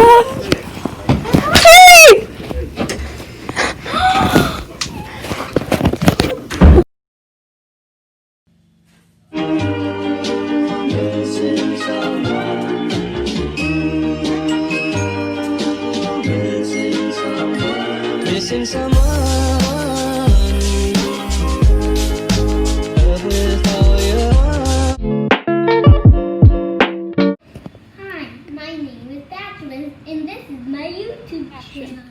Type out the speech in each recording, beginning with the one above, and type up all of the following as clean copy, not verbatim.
Cherry! Missing someone with all your heart. Hi, my name is Thatcher, and this is my YouTube channel.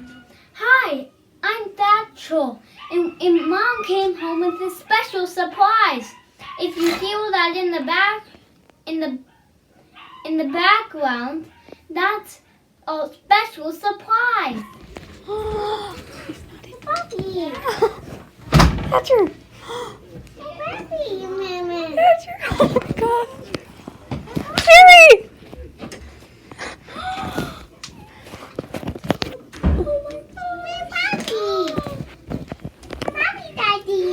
Hi, I'm Thatcher, and Mom came home with a special surprise. If you feel that in the background, that's a special surprise. Puppy. Thatcher! Puppy, Mama. Thatcher! Oh my god! Cherry! Puppy. Puppy, Daddy.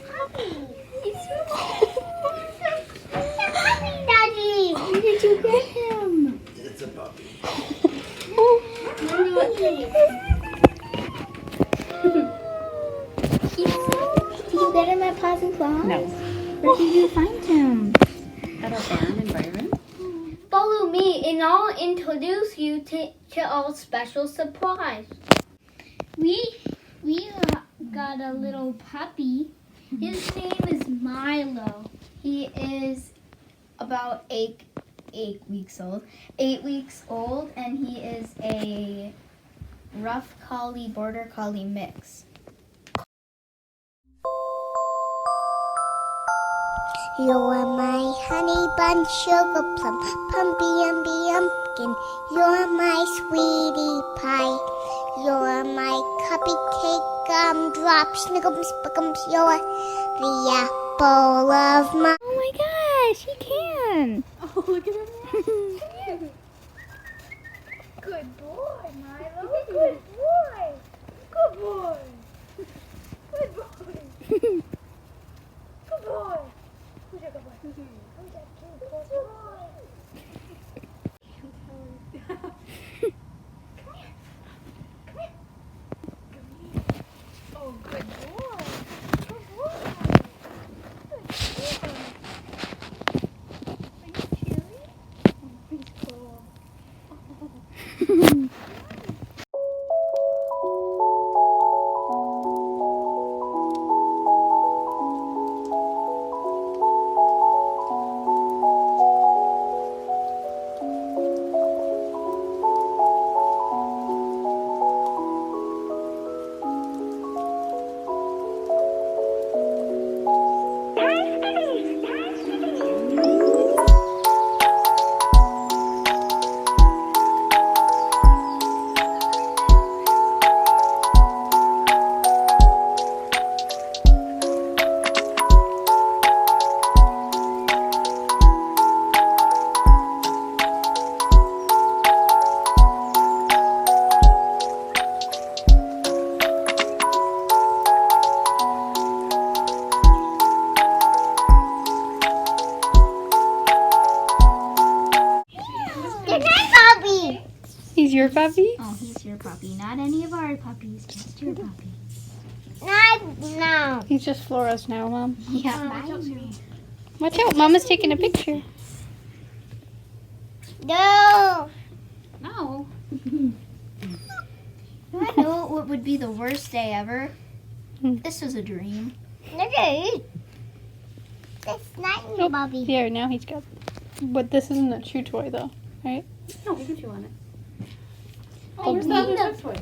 Puppy. Puppy, Daddy. Where did you get him? It's a puppy. Did you get him at Paws and Claws? No. Where did you find him? At our farm in Byron? Follow me and I'll introduce you to our special surprise. We got a little puppy. His name is Milo. He is about 8 weeks old. 8 weeks old, and he is a rough collie border collie mix. You're my honey bun, sugar plum, pumpy umby umpkin. You're my sweetie pie. You're my cupcake, gumdrop, snickums, spickums. You're the apple of my. Oh my gosh, he can! Oh, look at him. Good boy, Milo. Good boy. Good boy. Good boy. Good boy. Who's your good boy? Who's that cute good boy? Oh, good boy. Good boy. Good boy. Are you cheery? Oh, he's cool. He's your puppy? Oh, he's your puppy, not any of our puppies, just your puppy. No. He's just Flora's now, Mom. Yeah, Watch out, Mama's taking a picture. No. No. I know what would be the worst day ever. This was a dream. Okay. That's not Oh, your Bobby. Here, now he's got. But this isn't a chew toy, though, right? No, we can chew on it. Oh, Where's the other toy?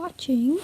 watching.